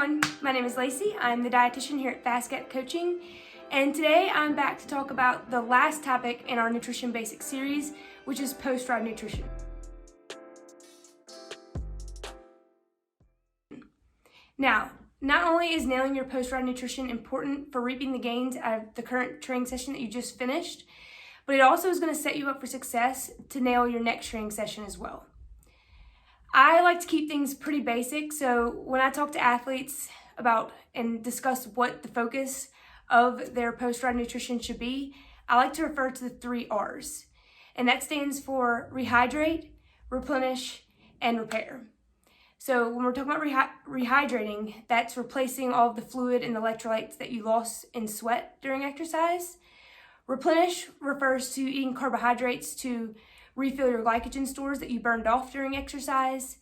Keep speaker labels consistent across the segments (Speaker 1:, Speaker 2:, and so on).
Speaker 1: everyone, my name is Lacey. I'm the dietitian here at FasCat Coaching, and today I'm back to talk about the last topic in our Nutrition Basics series, which is post-ride nutrition. Now, not only is nailing your post-ride nutrition important for reaping the gains out of the current training session that you just finished, but it also is going to set you up for success to nail your next training session as well. I like to keep things pretty basic, so when I talk to athletes about and discuss what the focus of their post-ride nutrition should be, I like to refer to the 3 R's, and that stands for Rehydrate, Replenish, and Repair. So when we're talking about rehydrating, that's replacing all of the fluid and electrolytes that you lost in sweat during exercise. Replenish refers to eating carbohydrates to refill your glycogen stores that you burned off during exercise.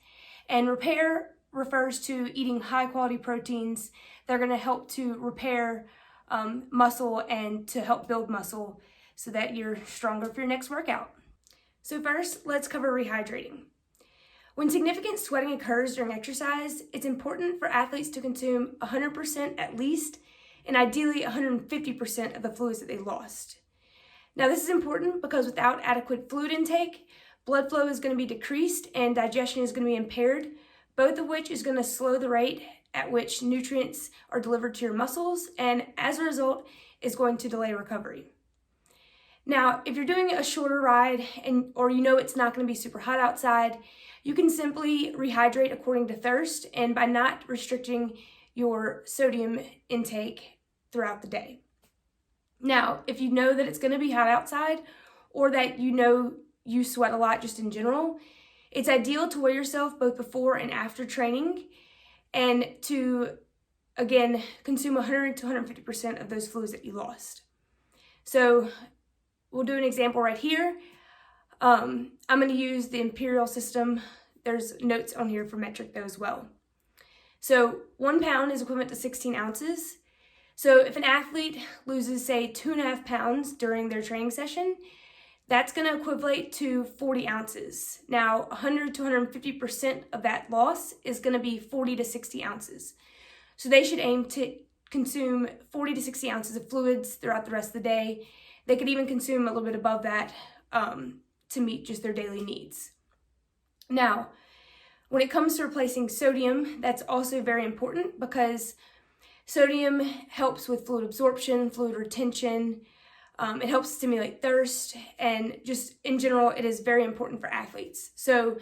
Speaker 1: And repair refers to eating high quality proteins that are going to help to repair muscle and to help build muscle so that you're stronger for your next workout. So first, let's cover rehydrating. When significant sweating occurs during exercise, it's important for athletes to consume 100% at least, and ideally 150% of the fluids that they lost. Now, this is important because without adequate fluid intake, blood flow is going to be decreased and digestion is going to be impaired, both of which is going to slow the rate at which nutrients are delivered to your muscles, and as a result, is going to delay recovery. Now, if you're doing a shorter ride or you know it's not going to be super hot outside, you can simply rehydrate according to thirst and by not restricting your sodium intake throughout the day. Now, if you know that it's going to be hot outside or that you know you sweat a lot just in general, it's ideal to weigh yourself both before and after training and to, again, consume 100 to 150% of those fluids that you lost. So we'll do an example right here. I'm going to use the imperial system. There's notes on here for metric though as well. So 1 pound is equivalent to 16 ounces. So if an athlete loses, say, 2.5 pounds during their training session, that's going to equate to 40 ounces. Now, 100 to 150% of that loss is going to be 40 to 60 ounces. So they should aim to consume 40 to 60 ounces of fluids throughout the rest of the day. They could even consume a little bit above that to meet just their daily needs. Now, when it comes to replacing sodium, that's also very important because sodium helps with fluid absorption, fluid retention. It helps stimulate thirst, and just in general, it is very important for athletes. So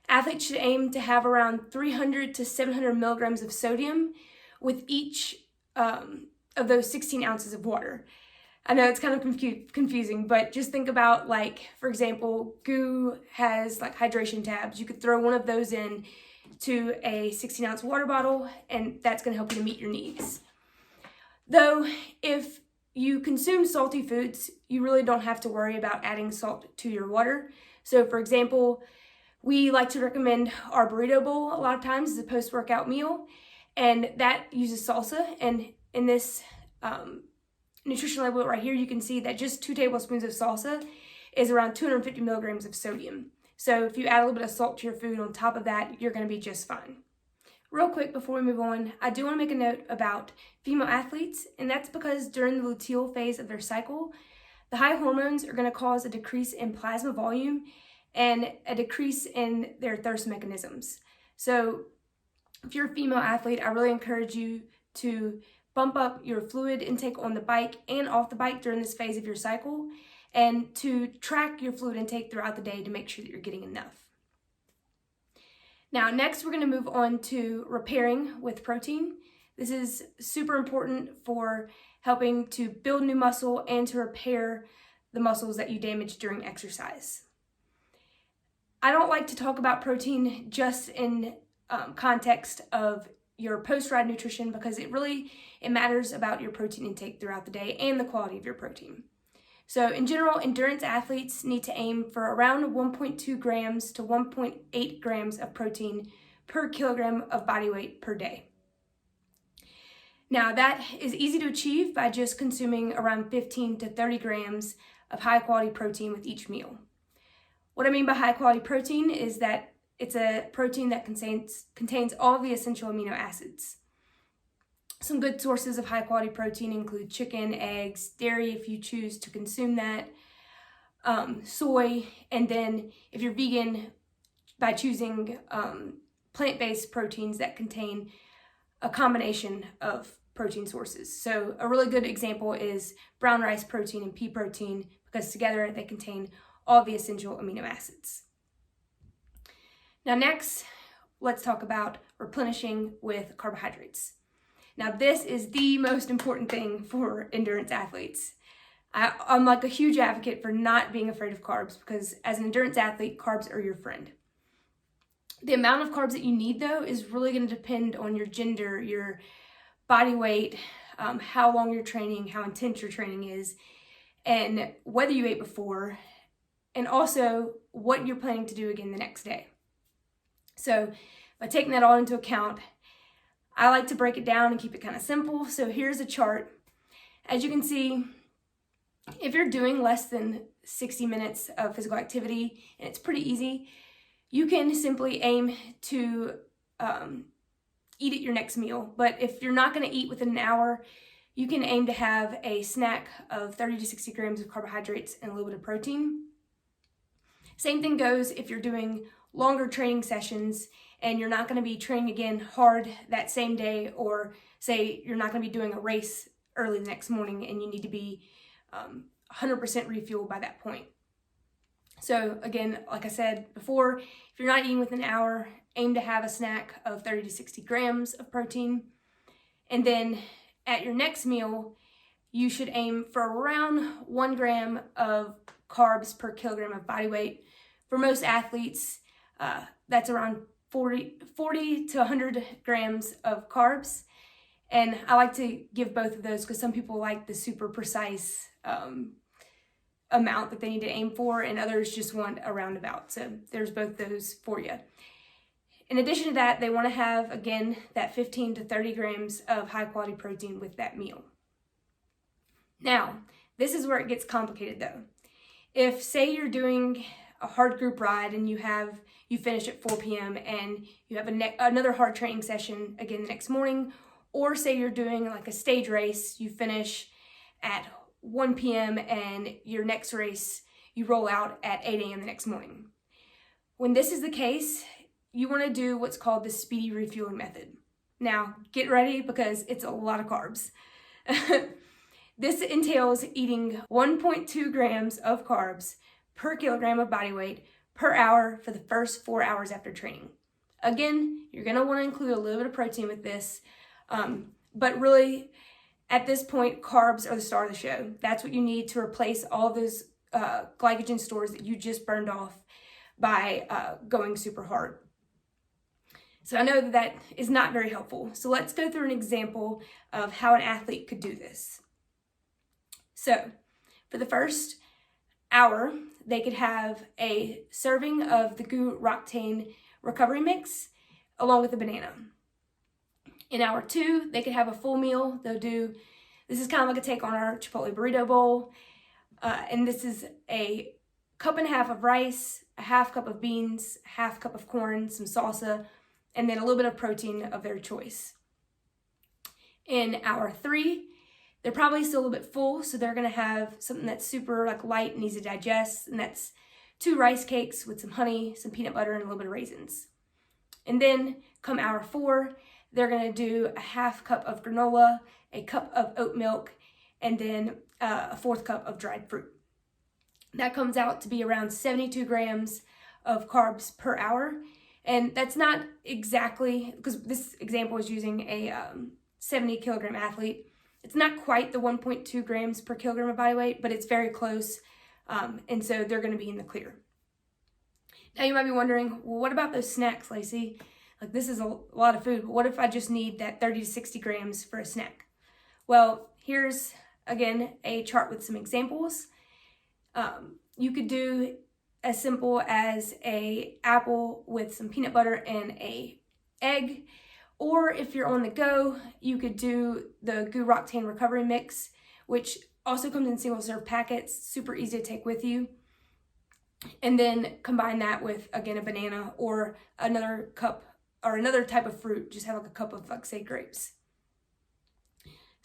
Speaker 1: athletes should aim to have around 300 to 700 milligrams of sodium with each of those 16 ounces of water. I know it's kind of confusing, but just think about, like, for example, GU has like hydration tabs. You could throw one of those in to a 16-ounce water bottle, and that's going to help you to meet your needs. Though, if you consume salty foods, you really don't have to worry about adding salt to your water. So, for example, we like to recommend our burrito bowl a lot of times as a post-workout meal, and that uses salsa. And in this nutrition label right here, you can see that just 2 tablespoons of salsa is around 250 milligrams of sodium. So if you add a little bit of salt to your food on top of that, you're going to be just fine. Real quick before we move on, I do want to make a note about female athletes, and that's because during the luteal phase of their cycle, the high hormones are going to cause a decrease in plasma volume and a decrease in their thirst mechanisms. So if you're a female athlete, I really encourage you to bump up your fluid intake on the bike and off the bike during this phase of your cycle, and to track your fluid intake throughout the day to make sure that you're getting enough. Now, next we're going to move on to repairing with protein. This is super important for helping to build new muscle and to repair the muscles that you damaged during exercise. I don't like to talk about protein just in context of your post-ride nutrition because it matters about your protein intake throughout the day and the quality of your protein. So in general, endurance athletes need to aim for around 1.2 grams to 1.8 grams of protein per kilogram of body weight per day. Now, that is easy to achieve by just consuming around 15 to 30 grams of high quality protein with each meal. What I mean by high quality protein is that it's a protein that contains all the essential amino acids. Some good sources of high quality protein include chicken, eggs, dairy if you choose to consume that, soy, and then if you're vegan, by choosing plant-based proteins that contain a combination of protein sources. So a really good example is brown rice protein and pea protein, because together they contain all the essential amino acids. Now next, let's talk about replenishing with carbohydrates. Now this is the most important thing for endurance athletes. I'm like a huge advocate for not being afraid of carbs, because as an endurance athlete, carbs are your friend. The amount of carbs that you need, though, is really going to depend on your gender, your body weight, how long you're training, how intense your training is, and whether you ate before, and also what you're planning to do again the next day. So by taking that all into account, I like to break it down and keep it kind of simple. So here's a chart. As you can see, if you're doing less than 60 minutes of physical activity, and it's pretty easy, you can simply aim to eat at your next meal. But if you're not going to eat within an hour, you can aim to have a snack of 30 to 60 grams of carbohydrates and a little bit of protein. Same thing goes if you're doing longer training sessions and you're not going to be training again hard that same day, or say you're not going to be doing a race early the next morning and you need to be 100% refueled by that point. So again, like I said before, if you're not eating within an hour, aim to have a snack of 30 to 60 grams of protein. And then at your next meal, you should aim for around 1 gram of carbs per kilogram of body weight. For most athletes, that's around 40 to 100 grams of carbs. And I like to give both of those because some people like the super precise amount that they need to aim for, and others just want a roundabout. So there's both those for you. In addition to that, they want to have, again, that 15 to 30 grams of high quality protein with that meal. Now, this is where it gets complicated though. If, say, you're doing a hard group ride and you finish at 4 p.m. and you have another hard training session again the next morning, or say you're doing like a stage race, you finish at 1 p.m. and your next race, you roll out at 8 a.m. the next morning. When this is the case, you want to do what's called the Speedy refueling method. Now, get ready because it's a lot of carbs. This entails eating 1.2 grams of carbs per kilogram of body weight per hour for the first 4 hours after training. Again, you're going to want to include a little bit of protein with this, but really, at this point, carbs are the star of the show. That's what you need to replace all of those glycogen stores that you just burned off by going super hard. So I know that is not very helpful. So let's go through an example of how an athlete could do this. So for the first hour, they could have a serving of the Rehydrate recovery mix along with a banana. In hour 2, they could have a full meal. This is kind of like a take on our Chipotle burrito bowl. And this is a 1.5 cups of rice, a 1/2 cup of beans, a 1/2 cup of corn, some salsa, and then a little bit of protein of their choice. In hour 3, they're probably still a little bit full, so they're going to have something that's super light and easy to digest, and that's 2 rice cakes with some honey, some peanut butter, and a little bit of raisins. And then come hour 4, they're going to do a 1/2 cup of granola, a cup of oat milk, and then a 4th cup of dried fruit. That comes out to be around 72 grams of carbs per hour. And that's not exactly, because this example is using a 70 kilogram athlete. It's not quite the 1.2 grams per kilogram of body weight, but it's very close. And so they're going to be in the clear. Now you might be wondering, well, what about those snacks, Lacey? This is a lot of food, but what if I just need that 30 to 60 grams for a snack? Well, here's, again, a chart with some examples. You could do as simple as a apple with some peanut butter and a egg. Or if you're on the go, you could do the Rehydrate recovery mix, which also comes in single serve packets, super easy to take with you. And then combine that with, again, a banana or another cup or another type of fruit. Just have a cup of, say, grapes.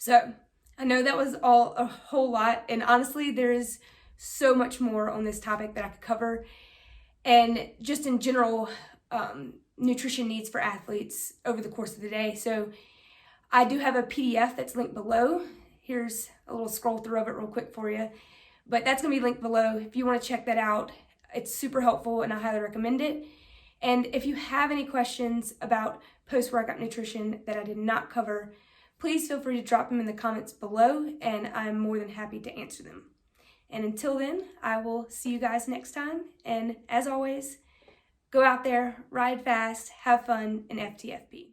Speaker 1: So I know that was all a whole lot, and honestly, there is so much more on this topic that I could cover, and just in general, nutrition needs for athletes over the course of the day. So I do have a PDF that's linked below. Here's a little scroll through of it real quick for you, but that's gonna be linked below if you wanna check that out. It's super helpful and I highly recommend it. And if you have any questions about post-workout nutrition that I did not cover, please feel free to drop them in the comments below, and I'm more than happy to answer them. And until then, I will see you guys next time. And as always, go out there, ride fast, have fun, and FTFP.